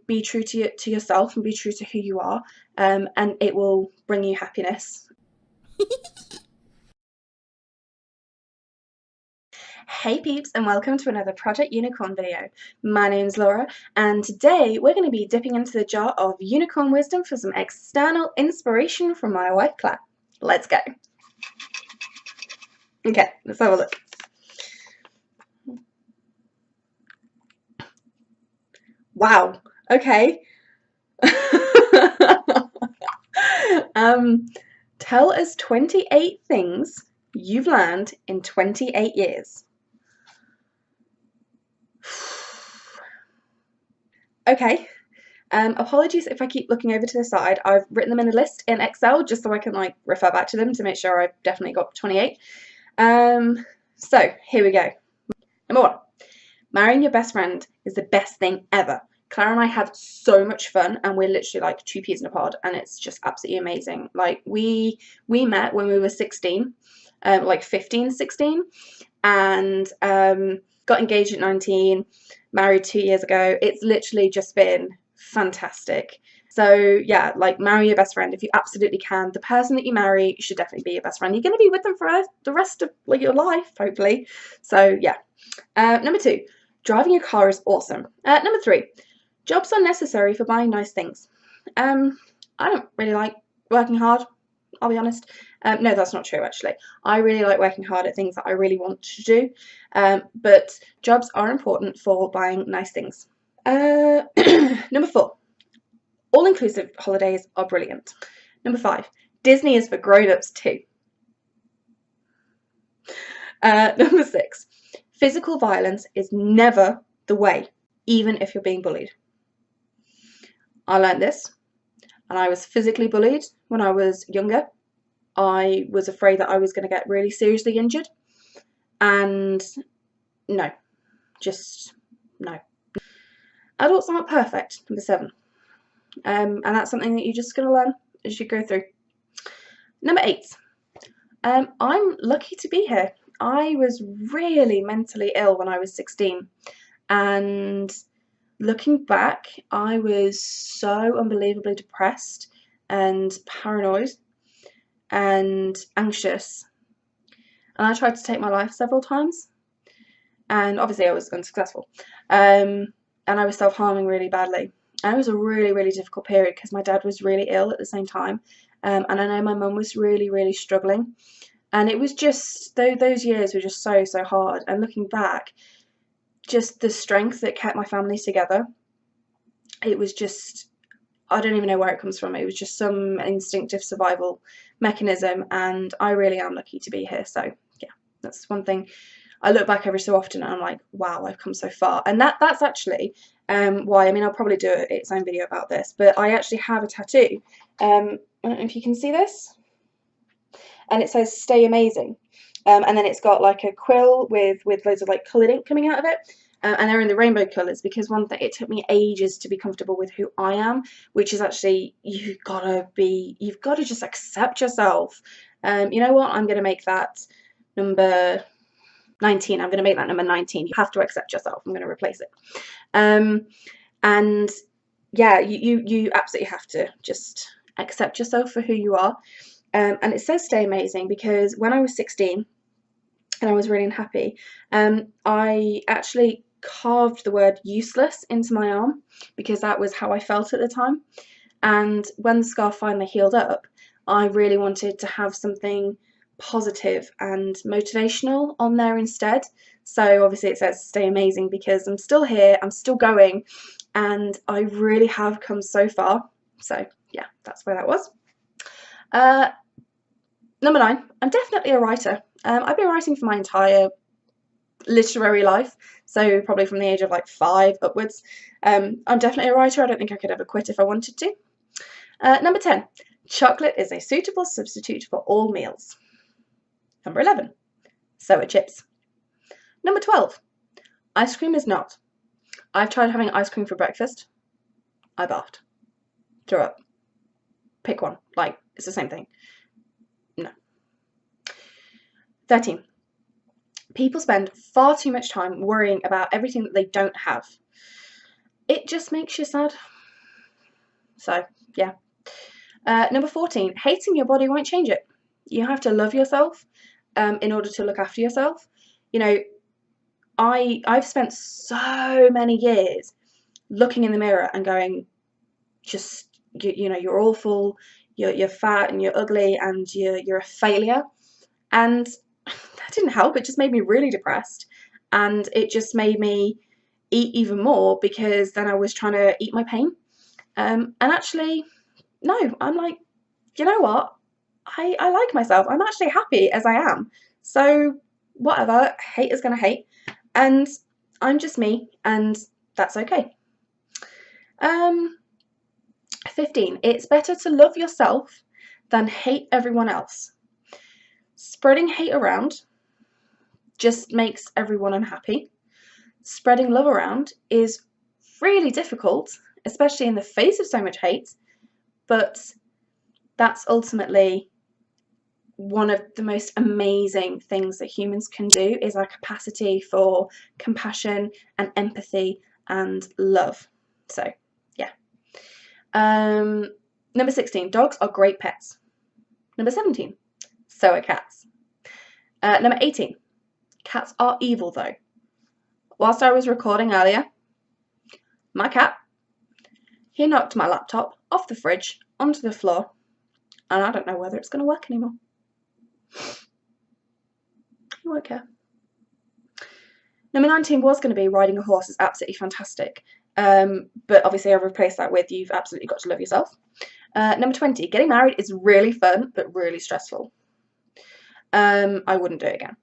be true to yourself and be true to who you are, and it will bring you happiness. Hey peeps, and welcome to another Project Unicorn video. My name's Laura, and today we're going to be dipping into the jar of unicorn wisdom for some external inspiration from my wife Claire. Let's go. Okay, let's have a look. Wow, okay. Tell us 28 things you've learned in 28 years. Okay, apologies if I keep looking over to the side. I've written them in a list in Excel just so I can like refer back to them to make sure I've definitely got 28. So here we go. Number 1, marrying your best friend is the best thing ever. Claire and I have so much fun, and we're literally like two peas in a pod, and it's just absolutely amazing. Like we met when we were 16, like 15, 16, and got engaged at 19, married 2 years ago. It's literally just been fantastic. So yeah, like marry your best friend if you absolutely can. The person that you marry should definitely be your best friend. You're going to be with them for the rest of like your life, hopefully. So yeah. Number 2, driving a car is awesome. Number 3, jobs are necessary for buying nice things. I don't really like working hard, I'll be honest. No, that's not true actually. I really like working hard at things that I really want to do, but jobs are important for buying nice things. Number 4, all-inclusive holidays are brilliant. Number 5, Disney is for grown-ups too. Number 6, physical violence is never the way, even if you're being bullied. I learned this, and I was physically bullied when I was younger. I was afraid that I was going to get really seriously injured, and no, just no. Adults aren't perfect, number 7, and that's something that you're just going to learn as you go through. Number 8, I'm lucky to be here. I was really mentally ill when I was 16, and looking back, I was so unbelievably depressed and paranoid and anxious, and I tried to take my life several times, and obviously I was unsuccessful, and I was self-harming really badly, and it was a really, really difficult period because my dad was really ill at the same time, and I know my mum was really, really struggling, and it was just, those years were just so hard, and looking back, just the strength that kept my family together, it was just, I don't even know where it comes from. It was just some instinctive survival mechanism, and I really am lucky to be here. So yeah, that's one thing I look back every so often and I'm like, wow, I've come so far. And that's actually why, I mean, I'll probably do its own video about this, but I actually have a tattoo. I don't know if you can see this, and it says "Stay Amazing," and then it's got like a quill with loads of like coloured ink coming out of it. And they're in the rainbow colours because one thing, it took me ages to be comfortable with who I am, which is actually, you've got to just accept yourself. You know what, I'm going to make that number 19. I'm going to make that number 19. You have to accept yourself. I'm going to replace it. And yeah, you absolutely have to just accept yourself for who you are. And it says "Stay Amazing" because when I was 16 and I was really unhappy, I actually carved the word "useless" into my arm because that was how I felt at the time. And when the scar finally healed up, I really wanted to have something positive and motivational on there instead. So obviously it says "Stay Amazing" because I'm still here, I'm still going, and I really have come so far. So yeah, that's where that was. Number 9, I'm definitely a writer. I've been writing for my entire literary life, so probably from the age of like 5 upwards. I'm definitely a writer. I don't think I could ever quit if I wanted to. Number 10, chocolate is a suitable substitute for all meals. Number 11, so are chips. Number 12, ice cream is not. I've tried having ice cream for breakfast. I barfed. Threw up. Pick one. Like, it's the same thing. No. 13, people spend far too much time worrying about everything that they don't have. It just makes you sad. So yeah. Number 14, hating your body won't change it. You have to love yourself in order to look after yourself. You know, I've spent so many years looking in the mirror and going, just you know, you're awful, you're fat and you're ugly and you're a failure. And that didn't help. It just made me really depressed, and it just made me eat even more, because then I was trying to eat my pain. And actually, no, I'm like, you know what? I like myself. I'm actually happy as I am. So whatever, hate is gonna hate, and I'm just me, and that's okay. 15. It's better to love yourself than hate everyone else. Spreading hate around just makes everyone unhappy. Spreading love around is really difficult, especially in the face of so much hate, but that's ultimately one of the most amazing things that humans can do, is our capacity for compassion and empathy and love. So yeah. Number 16, dogs are great pets. Number 17, so are cats. Number 18, cats are evil though. Whilst I was recording earlier, my cat, he knocked my laptop off the fridge onto the floor, and I don't know whether it's going to work anymore. I won't care. Number 19 was going to be riding a horse is absolutely fantastic, but obviously I've replaced that with you've absolutely got to love yourself. Number 20, getting married is really fun but really stressful. I wouldn't do it again.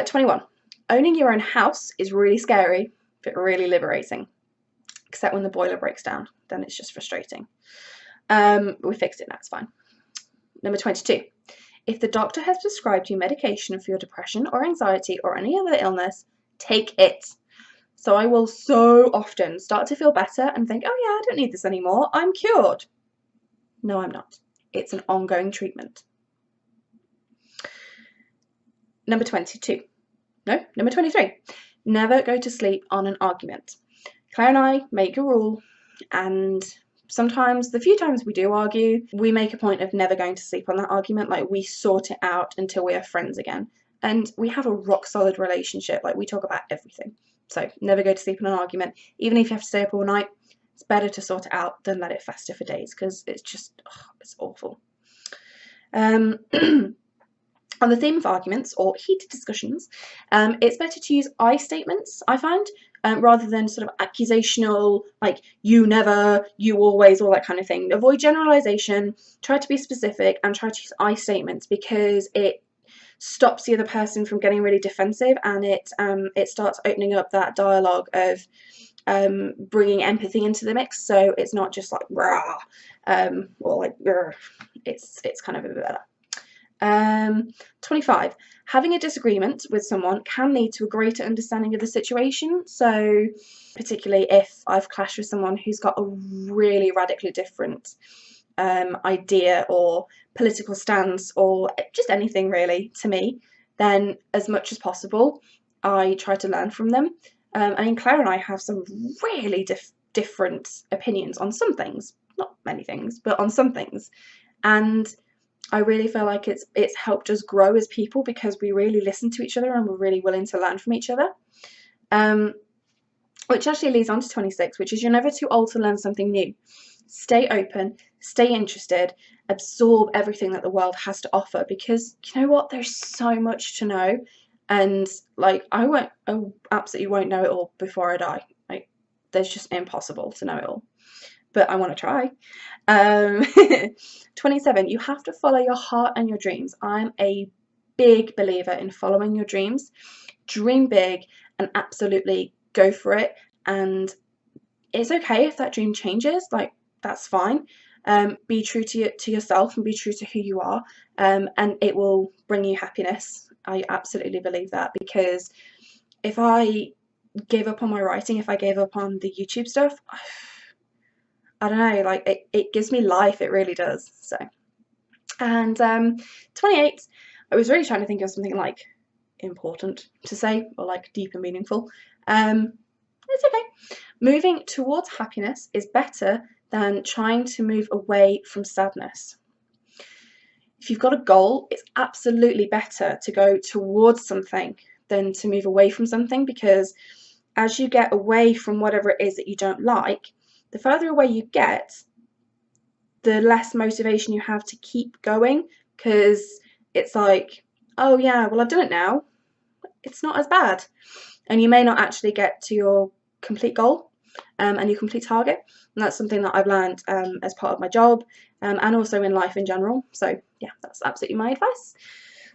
21, owning your own house is really scary but really liberating, except when the boiler breaks down, then it's just frustrating. We fixed it now, it's fine. Number 22, if the doctor has prescribed you medication for your depression or anxiety or any other illness, take it. So I will so often start to feel better and think, oh yeah, I don't need this anymore, I'm cured. No, I'm not. It's an ongoing treatment. Number 23. Never go to sleep on an argument. Claire and I make a rule, and sometimes, the few times we do argue, we make a point of never going to sleep on that argument. Like, we sort it out until we are friends again. And we have a rock solid relationship. Like, we talk about everything. So never go to sleep on an argument. Even if you have to stay up all night, it's better to sort it out than let it fester for days, because it's just, it's awful. On the theme of arguments or heated discussions, it's better to use I statements, I find, rather than sort of accusational, like you never, you always, all that kind of thing. Avoid generalization, try to be specific, and try to use I statements, because it stops the other person from getting really defensive, and it starts opening up that dialogue of bringing empathy into the mix, so it's not just like rah, or like it's kind of a bit better. 25. Having a disagreement with someone can lead to a greater understanding of the situation. So particularly if I've clashed with someone who's got a really radically different idea or political stance or just anything really to me, then as much as possible I try to learn from them. I mean, Claire and I have some really different opinions on some things, not many things, but on some things, and I really feel like it's helped us grow as people, because we really listen to each other and we're really willing to learn from each other. Which actually leads on to 26, which is you're never too old to learn something new. Stay open, stay interested, absorb everything that the world has to offer, because you know what? There's so much to know, and like I absolutely won't know it all before I die. Like, there's just impossible to know it all. But I want to try. 27, you have to follow your heart and your dreams. I'm a big believer in following your dreams. Dream big and absolutely go for it. And it's okay if that dream changes, like that's fine. Be true to yourself and be true to who you are, and it will bring you happiness. I absolutely believe that, because if I gave up on my writing, if I gave up on the YouTube stuff, I don't know, like it gives me life, it really does. So, and 28, I was really trying to think of something like important to say or like deep and meaningful. It's okay. Moving towards happiness is better than trying to move away from sadness. If you've got a goal, it's absolutely better to go towards something than to move away from something, because as you get away from whatever it is that you don't like, the further away you get, the less motivation you have to keep going, because it's like, oh yeah, well I've done it now, it's not as bad. And you may not actually get to your complete goal and your complete target. And that's something that I've learned as part of my job and also in life in general. So yeah, that's absolutely my advice.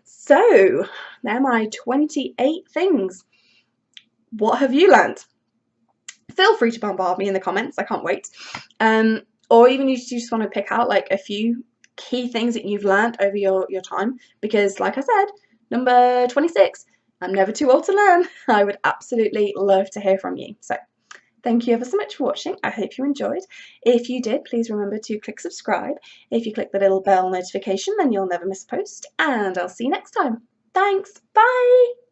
So they're my 28 things. What have you learned? Feel free to bombard me in the comments. I can't wait. Or even if you just want to pick out like a few key things that you've learned over your time, because like I said, number 26, I'm never too old to learn. I would absolutely love to hear from you. So thank you ever so much for watching. I hope you enjoyed. If you did, please remember to click subscribe. If you click the little bell notification, then you'll never miss a post, and I'll see you next time. Thanks. Bye.